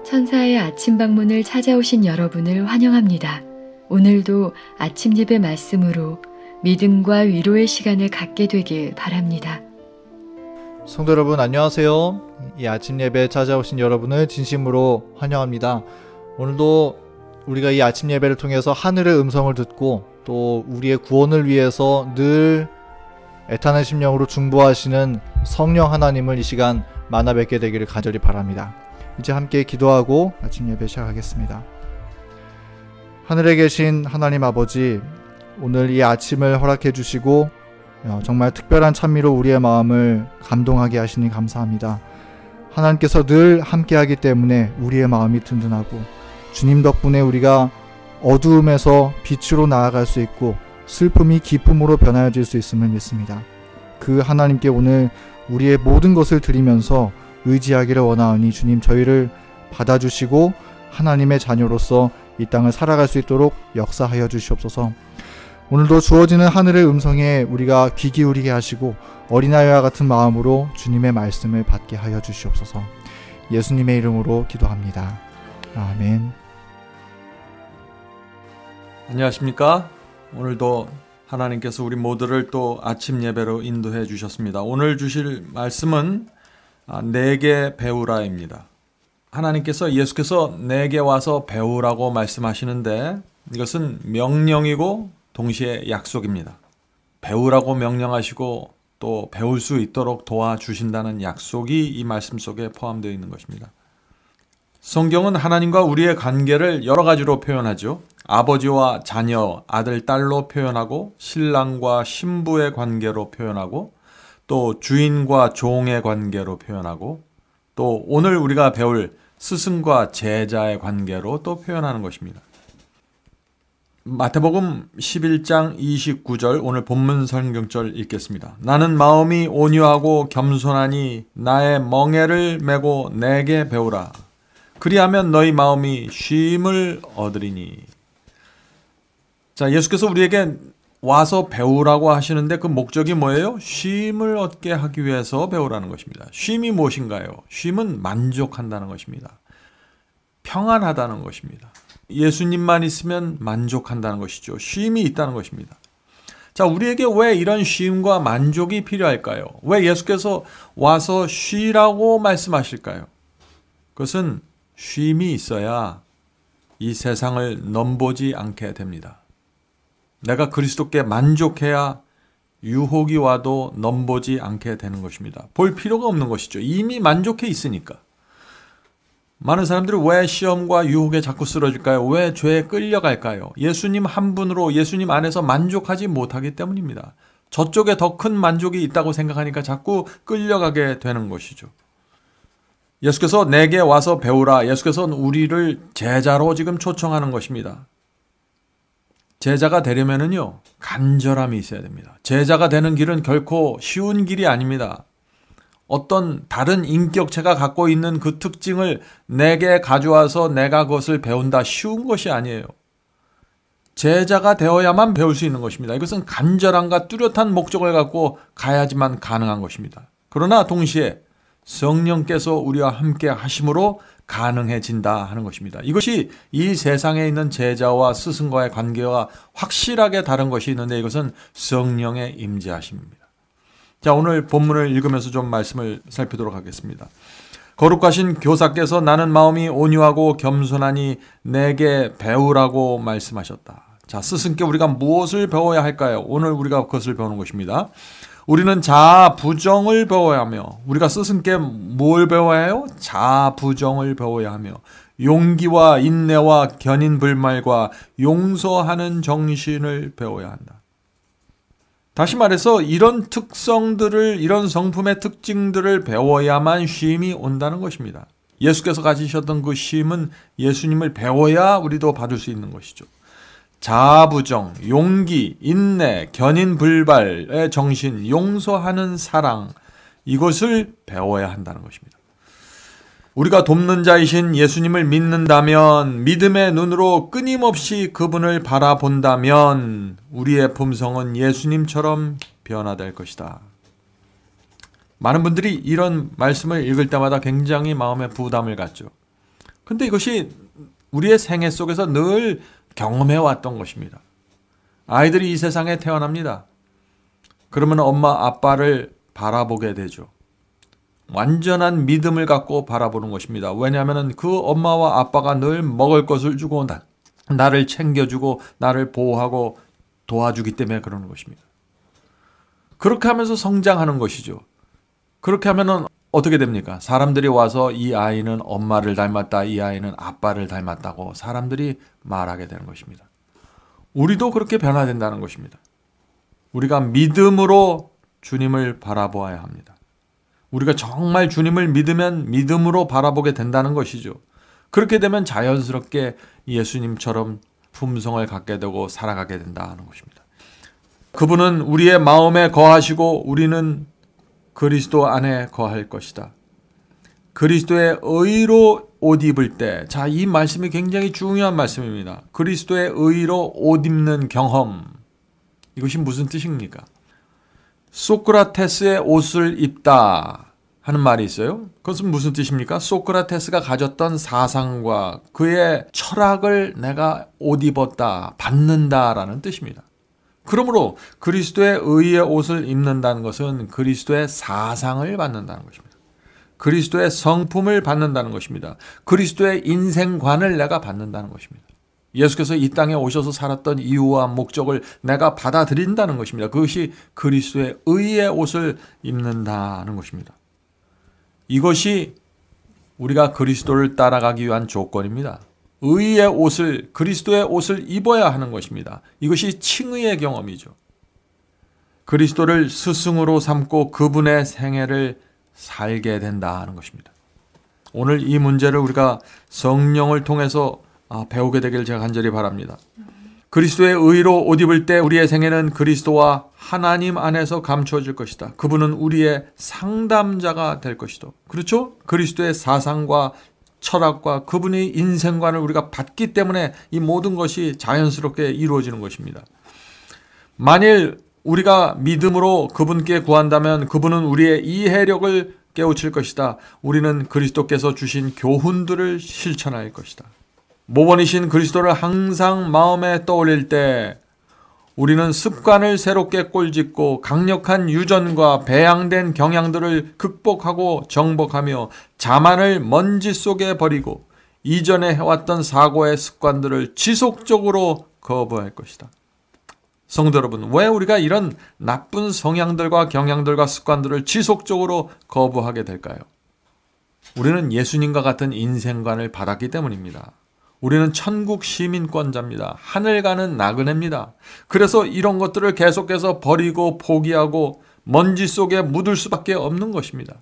천사의 아침 방문을 찾아오신 여러분을 환영합니다. 오늘도 아침 예배 말씀으로 믿음과 위로의 시간을 갖게 되길 바랍니다. 성도 여러분 안녕하세요. 이 아침 예배에 찾아오신 여러분을 진심으로 환영합니다. 오늘도 우리가 이 아침 예배를 통해서 하늘의 음성을 듣고 또 우리의 구원을 위해서 늘 애타는 심령으로 중보하시는 성령 하나님을 이 시간 만나 뵙게 되기를 간절히 바랍니다. 이제 함께 기도하고 아침 예배 시작하겠습니다. 하늘에 계신 하나님 아버지, 오늘 이 아침을 허락해 주시고 정말 특별한 찬미로 우리의 마음을 감동하게 하시니 감사합니다. 하나님께서 늘 함께하기 때문에 우리의 마음이 든든하고 주님 덕분에 우리가 어두움에서 빛으로 나아갈 수 있고 슬픔이 기쁨으로 변화해질 수 있음을 믿습니다. 그 하나님께 오늘 우리의 모든 것을 드리면서 의지하기를 원하오니 주님 저희를 받아주시고 하나님의 자녀로서 이 땅을 살아갈 수 있도록 역사하여 주시옵소서. 오늘도 주어지는 하늘의 음성에 우리가 귀 기울이게 하시고 어린아이와 같은 마음으로 주님의 말씀을 받게 하여 주시옵소서. 예수님의 이름으로 기도합니다. 아멘. 안녕하십니까? 오늘도 하나님께서 우리 모두를 또 아침 예배로 인도해 주셨습니다. 오늘 주실 말씀은 내게 배우라입니다. 하나님께서 예수께서 내게 와서 배우라고 말씀하시는데 이것은 명령이고 동시에 약속입니다. 배우라고 명령하시고 또 배울 수 있도록 도와주신다는 약속이 이 말씀 속에 포함되어 있는 것입니다. 성경은 하나님과 우리의 관계를 여러 가지로 표현하죠. 아버지와 자녀, 아들, 딸로 표현하고 신랑과 신부의 관계로 표현하고 또 주인과 종의 관계로 표현하고 또 오늘 우리가 배울 스승과 제자의 관계로 또 표현하는 것입니다. 마태복음 11장 29절 오늘 본문 성경절 읽겠습니다. 나는 마음이 온유하고 겸손하니 나의 멍에를 메고 내게 배우라. 그리하면 너희 마음이 쉼을 얻으리니. 자, 예수께서 우리에게 와서 배우라고 하시는데 그 목적이 뭐예요? 쉼을 얻게 하기 위해서 배우라는 것입니다. 쉼이 무엇인가요? 쉼은 만족한다는 것입니다. 평안하다는 것입니다. 예수님만 있으면 만족한다는 것이죠. 쉼이 있다는 것입니다. 자, 우리에게 왜 이런 쉼과 만족이 필요할까요? 왜 예수께서 와서 쉬라고 말씀하실까요? 그것은 쉼이 있어야 이 세상을 넘보지 않게 됩니다. 내가 그리스도께 만족해야 유혹이 와도 넘보지 않게 되는 것입니다. 볼 필요가 없는 것이죠. 이미 만족해 있으니까. 많은 사람들이 왜 시험과 유혹에 자꾸 쓰러질까요? 왜 죄에 끌려갈까요? 예수님 한 분으로 예수님 안에서 만족하지 못하기 때문입니다. 저쪽에 더 큰 만족이 있다고 생각하니까 자꾸 끌려가게 되는 것이죠. 예수께서 내게 와서 배우라. 예수께서는 우리를 제자로 지금 초청하는 것입니다. 제자가 되려면은요, 간절함이 있어야 됩니다. 제자가 되는 길은 결코 쉬운 길이 아닙니다. 어떤 다른 인격체가 갖고 있는 그 특징을 내게 가져와서 내가 그것을 배운다, 쉬운 것이 아니에요. 제자가 되어야만 배울 수 있는 것입니다. 이것은 간절함과 뚜렷한 목적을 갖고 가야지만 가능한 것입니다. 그러나 동시에 성령께서 우리와 함께 하심으로 가능해진다 하는 것입니다. 이것이 이 세상에 있는 제자와 스승과의 관계와 확실하게 다른 것이 있는데 이것은 성령의 임재하심입니다. 자, 오늘 본문을 읽으면서 좀 말씀을 살피도록 하겠습니다. 거룩하신 교사께서 나는 마음이 온유하고 겸손하니 내게 배우라고 말씀하셨다. 자, 스승께 우리가 무엇을 배워야 할까요? 오늘 우리가 그것을 배우는 것입니다. 우리는 자부정을 배워야 하며, 우리가 스승께 뭘 배워야 해요? 자부정을 배워야 하며, 용기와 인내와 견인불말과 용서하는 정신을 배워야 한다. 다시 말해서 이런 특성들을, 이런 성품의 특징들을 배워야만 쉼이 온다는 것입니다. 예수께서 가지셨던 그 쉼은 예수님을 배워야 우리도 받을 수 있는 것이죠. 자부정, 용기, 인내, 견인불발의 정신, 용서하는 사랑, 이것을 배워야 한다는 것입니다. 우리가 돕는 자이신 예수님을 믿는다면, 믿음의 눈으로 끊임없이 그분을 바라본다면 우리의 품성은 예수님처럼 변화될 것이다. 많은 분들이 이런 말씀을 읽을 때마다 굉장히 마음에 부담을 갖죠. 근데 이것이 우리의 생애 속에서 늘 경험해 왔던 것입니다. 아이들이 이 세상에 태어납니다. 그러면 엄마 아빠를 바라보게 되죠. 완전한 믿음을 갖고 바라보는 것입니다. 왜냐하면 그 엄마와 아빠가 늘 먹을 것을 주고 나를 챙겨주고 나를 보호하고 도와주기 때문에 그러는 것입니다. 그렇게 하면서 성장하는 것이죠. 그렇게 하면은 어떻게 됩니까? 사람들이 와서 이 아이는 엄마를 닮았다, 이 아이는 아빠를 닮았다고 사람들이 말하게 되는 것입니다. 우리도 그렇게 변화된다는 것입니다. 우리가 믿음으로 주님을 바라보아야 합니다. 우리가 정말 주님을 믿으면 믿음으로 바라보게 된다는 것이죠. 그렇게 되면 자연스럽게 예수님처럼 품성을 갖게 되고 살아가게 된다는 것입니다. 그분은 우리의 마음에 거하시고 우리는 그리스도 안에 거할 것이다. 그리스도의 의로 옷 입을 때, 자, 이 말씀이 굉장히 중요한 말씀입니다. 그리스도의 의로 옷 입는 경험. 이것이 무슨 뜻입니까? 소크라테스의 옷을 입다 하는 말이 있어요. 그것은 무슨 뜻입니까? 소크라테스가 가졌던 사상과 그의 철학을 내가 옷 입었다, 받는다라는 뜻입니다. 그러므로 그리스도의 의의 옷을 입는다는 것은 그리스도의 사상을 받는다는 것입니다. 그리스도의 성품을 받는다는 것입니다. 그리스도의 인생관을 내가 받는다는 것입니다. 예수께서 이 땅에 오셔서 살았던 이유와 목적을 내가 받아들인다는 것입니다. 그것이 그리스도의 의의 옷을 입는다는 것입니다. 이것이 우리가 그리스도를 따라가기 위한 조건입니다. 의의 옷을, 그리스도의 옷을 입어야 하는 것입니다. 이것이 칭의의 경험이죠. 그리스도를 스승으로 삼고 그분의 생애를 살게 된다는 것입니다. 오늘 이 문제를 우리가 성령을 통해서 배우게 되길 제가 간절히 바랍니다. 그리스도의 의로 옷 입을 때 우리의 생애는 그리스도와 하나님 안에서 감추어질 것이다. 그분은 우리의 상담자가 될 것이다. 그렇죠? 그리스도의 사상과 철학과 그분의 인생관을 우리가 받기 때문에 이 모든 것이 자연스럽게 이루어지는 것입니다. 만일 우리가 믿음으로 그분께 구한다면 그분은 우리의 이해력을 깨우칠 것이다. 우리는 그리스도께서 주신 교훈들을 실천할 것이다. 모범이신 그리스도를 항상 마음에 떠올릴 때 우리는 습관을 새롭게 꼴짓고 강력한 유전과 배양된 경향들을 극복하고 정복하며 자만을 먼지 속에 버리고 이전에 해왔던 사고의 습관들을 지속적으로 거부할 것이다. 성도 여러분, 왜 우리가 이런 나쁜 성향들과 경향들과 습관들을 지속적으로 거부하게 될까요? 우리는 예수님과 같은 인생관을 받았기 때문입니다. 우리는 천국 시민권자입니다. 하늘 가는 나그네입니다. 그래서 이런 것들을 계속해서 버리고 포기하고 먼지 속에 묻을 수밖에 없는 것입니다.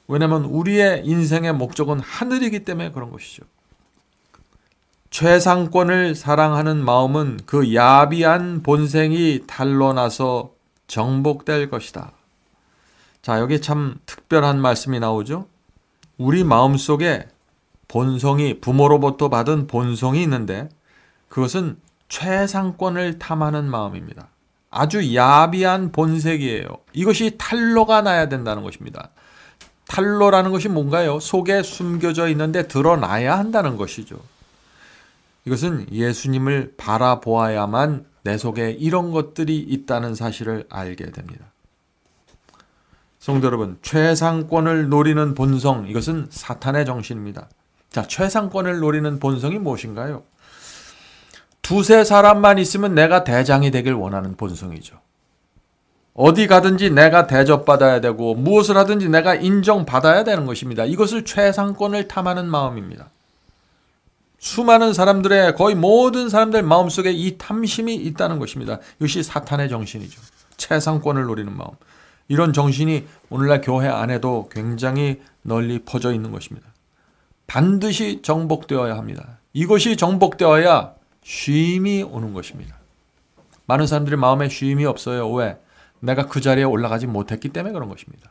왜냐하면 우리의 인생의 목적은 하늘이기 때문에 그런 것이죠. 최상권을 사랑하는 마음은 그 야비한 본성이 탄로나서 정복될 것이다. 자, 여기 참 특별한 말씀이 나오죠. 우리 마음속에 본성이, 부모로부터 받은 본성이 있는데 그것은 최상권을 탐하는 마음입니다. 아주 야비한 본색이에요. 이것이 탄로가 나야 된다는 것입니다. 탄로라는 것이 뭔가요? 속에 숨겨져 있는데 드러나야 한다는 것이죠. 이것은 예수님을 바라보아야만 내 속에 이런 것들이 있다는 사실을 알게 됩니다. 성도 여러분, 최상권을 노리는 본성, 이것은 사탄의 정신입니다. 자, 최상권을 노리는 본성이 무엇인가요? 두세 사람만 있으면 내가 대장이 되길 원하는 본성이죠. 어디 가든지 내가 대접받아야 되고 무엇을 하든지 내가 인정받아야 되는 것입니다. 이것을 최상권을 탐하는 마음입니다. 수많은 사람들의, 거의 모든 사람들 마음속에 이 탐심이 있다는 것입니다. 이것이 사탄의 정신이죠. 최상권을 노리는 마음. 이런 정신이 오늘날 교회 안에도 굉장히 널리 퍼져 있는 것입니다. 반드시 정복되어야 합니다. 이것이 정복되어야 쉼이 오는 것입니다. 많은 사람들이 마음에 쉼이 없어요. 왜? 내가 그 자리에 올라가지 못했기 때문에 그런 것입니다.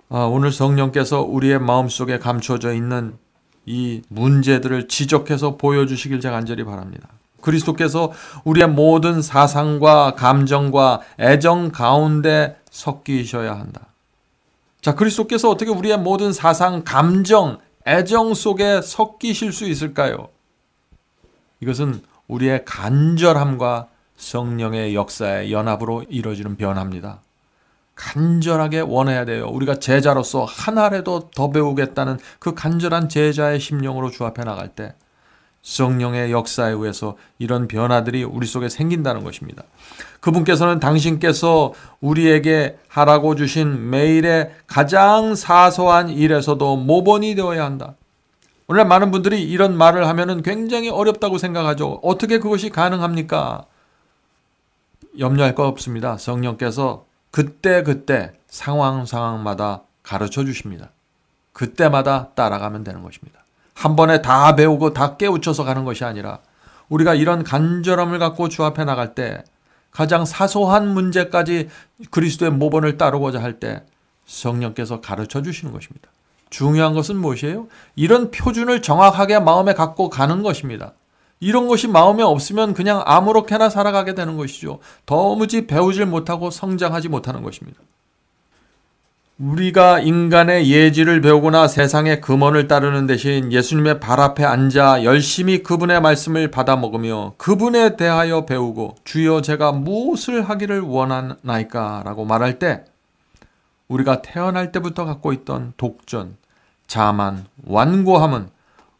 오늘 성령께서 우리의 마음속에 감춰져 있는 이 문제들을 지적해서 보여주시길 제가 간절히 바랍니다. 그리스도께서 우리의 모든 사상과 감정과 애정 가운데 섞이셔야 한다. 자, 그리스도께서 어떻게 우리의 모든 사상, 감정, 애정 속에 섞이실 수 있을까요? 이것은 우리의 간절함과 성령의 역사의 연합으로 이루어지는 변화입니다. 간절하게 원해야 돼요. 우리가 제자로서 하나라도 더 배우겠다는 그 간절한 제자의 심령으로 주 앞에 나갈 때 성령의 역사에 의해서 이런 변화들이 우리 속에 생긴다는 것입니다. 그분께서는 당신께서 우리에게 하라고 주신 매일의 가장 사소한 일에서도 모범이 되어야 한다. 오늘 많은 분들이 이런 말을 하면은 굉장히 어렵다고 생각하죠. 어떻게 그것이 가능합니까? 염려할 거 없습니다. 성령께서 그때 상황마다 가르쳐 주십니다. 그때마다 따라가면 되는 것입니다. 한 번에 다 배우고 다 깨우쳐서 가는 것이 아니라 우리가 이런 간절함을 갖고 주 앞에 나갈 때 가장 사소한 문제까지 그리스도의 모본을 따르고자 할 때 성령께서 가르쳐 주시는 것입니다. 중요한 것은 무엇이에요? 이런 표준을 정확하게 마음에 갖고 가는 것입니다. 이런 것이 마음에 없으면 그냥 아무렇게나 살아가게 되는 것이죠. 도무지 배우질 못하고 성장하지 못하는 것입니다. 우리가 인간의 예지를 배우거나 세상의 금원을 따르는 대신 예수님의 발 앞에 앉아 열심히 그분의 말씀을 받아 먹으며 그분에 대하여 배우고 주여 제가 무엇을 하기를 원하나이까 라고 말할 때 우리가 태어날 때부터 갖고 있던 독전, 자만, 완고함은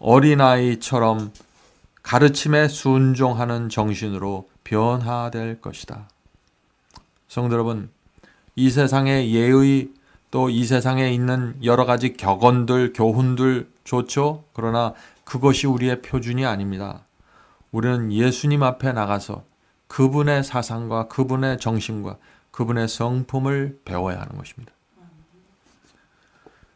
어린아이처럼 가르침에 순종하는 정신으로 변화될 것이다. 성도 여러분, 이 세상의 예의 또 이 세상에 있는 여러 가지 격언들, 교훈들 좋죠? 그러나 그것이 우리의 표준이 아닙니다. 우리는 예수님 앞에 나가서 그분의 사상과 그분의 정신과 그분의 성품을 배워야 하는 것입니다.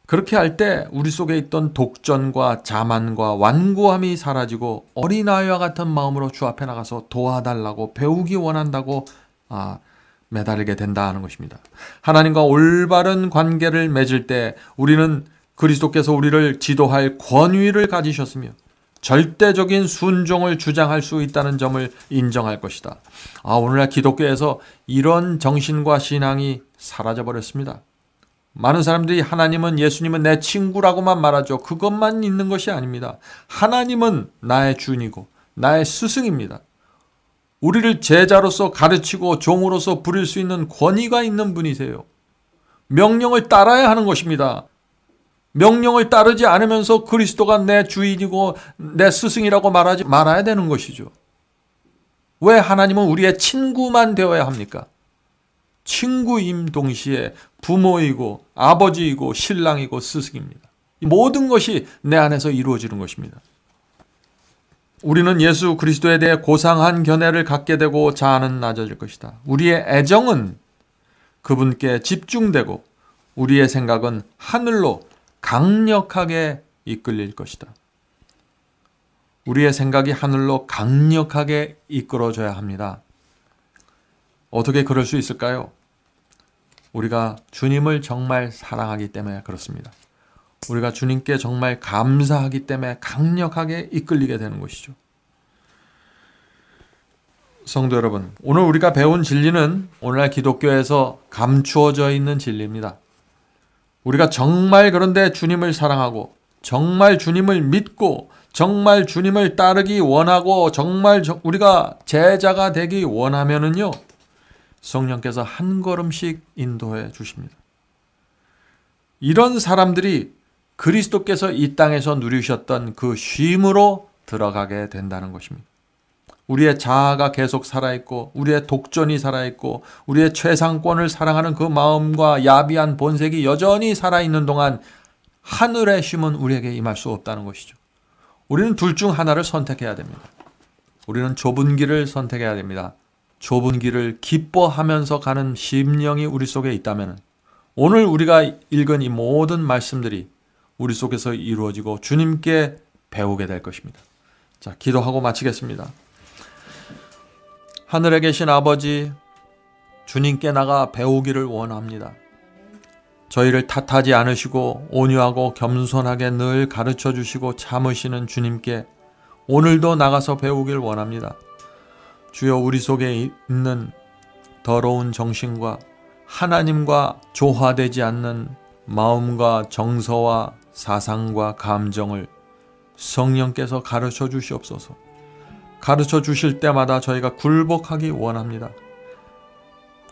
그렇게 할 때 우리 속에 있던 독전과 자만과 완고함이 사라지고 어린아이와 같은 마음으로 주 앞에 나가서 도와달라고 배우기 원한다고 매달리게 된다 하는 것입니다. 하나님과 올바른 관계를 맺을 때 우리는 그리스도께서 우리를 지도할 권위를 가지셨으며 절대적인 순종을 주장할 수 있다는 점을 인정할 것이다. 오늘날 기독교에서 이런 정신과 신앙이 사라져버렸습니다. 많은 사람들이 하나님은, 예수님은 내 친구라고만 말하죠. 그것만 있는 것이 아닙니다. 하나님은 나의 주인이고 나의 스승입니다. 우리를 제자로서 가르치고 종으로서 부릴 수 있는 권위가 있는 분이세요. 명령을 따라야 하는 것입니다. 명령을 따르지 않으면서 그리스도가 내 주인이고 내 스승이라고 말하지 말아야 되는 것이죠. 왜 하나님은 우리의 친구만 되어야 합니까? 친구임 동시에 부모이고 아버지이고 신랑이고 스승입니다. 이 모든 것이 내 안에서 이루어지는 것입니다. 우리는 예수 그리스도에 대해 고상한 견해를 갖게 되고 자아는 낮아질 것이다. 우리의 애정은 그분께 집중되고 우리의 생각은 하늘로 강력하게 이끌릴 것이다. 우리의 생각이 하늘로 강력하게 이끌어져야 합니다. 어떻게 그럴 수 있을까요? 우리가 주님을 정말 사랑하기 때문에 그렇습니다. 우리가 주님께 정말 감사하기 때문에 강력하게 이끌리게 되는 것이죠. 성도 여러분, 오늘 우리가 배운 진리는 오늘날 기독교에서 감추어져 있는 진리입니다. 우리가 정말 그런데 주님을 사랑하고 정말 주님을 믿고 정말 주님을 따르기 원하고 정말 우리가 제자가 되기 원하면은요, 성령께서 한 걸음씩 인도해 주십니다. 이런 사람들이 그리스도께서 이 땅에서 누리셨던 그 쉼으로 들어가게 된다는 것입니다. 우리의 자아가 계속 살아있고 우리의 독전이 살아있고 우리의 최상권을 사랑하는 그 마음과 야비한 본색이 여전히 살아있는 동안 하늘의 쉼은 우리에게 임할 수 없다는 것이죠. 우리는 둘 중 하나를 선택해야 됩니다. 우리는 좁은 길을 선택해야 됩니다. 좁은 길을 기뻐하면서 가는 심령이 우리 속에 있다면 오늘 우리가 읽은 이 모든 말씀들이 우리 속에서 이루어지고 주님께 배우게 될 것입니다. 자, 기도하고 마치겠습니다. 하늘에 계신 아버지, 주님께 나가 배우기를 원합니다. 저희를 탓하지 않으시고 온유하고 겸손하게 늘 가르쳐 주시고 참으시는 주님께 오늘도 나가서 배우길 원합니다. 주여, 우리 속에 있는 더러운 정신과 하나님과 조화되지 않는 마음과 정서와 사상과 감정을 성령께서 가르쳐 주시옵소서. 가르쳐 주실 때마다 저희가 굴복하기 원합니다.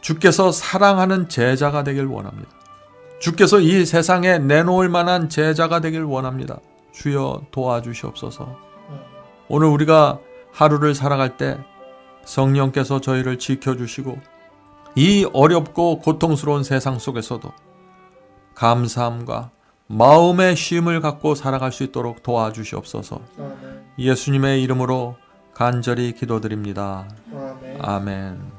주께서 사랑하는 제자가 되길 원합니다. 주께서 이 세상에 내놓을 만한 제자가 되길 원합니다. 주여 도와주시옵소서. 오늘 우리가 하루를 살아갈 때 성령께서 저희를 지켜주시고 이 어렵고 고통스러운 세상 속에서도 감사함과 마음의 쉼을 갖고 살아갈 수 있도록 도와주시옵소서. 예수님의 이름으로 간절히 기도드립니다. 아멘.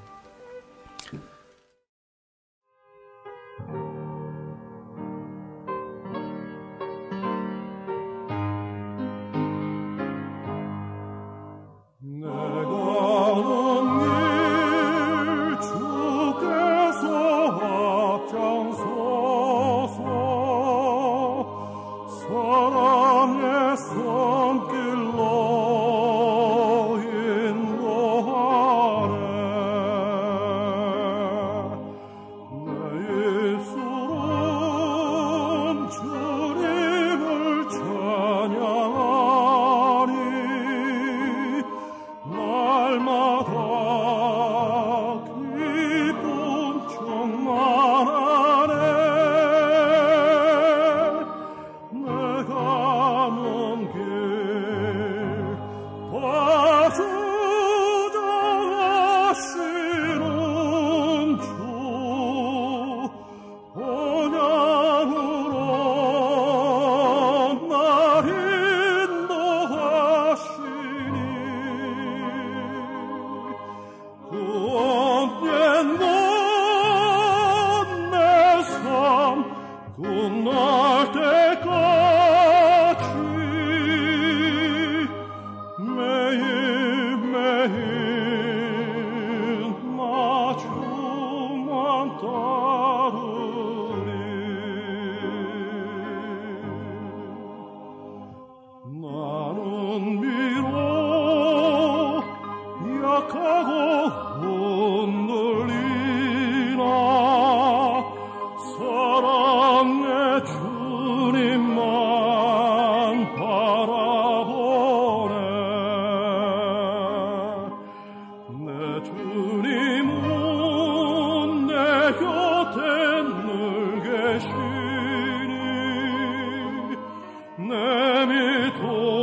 내 믿음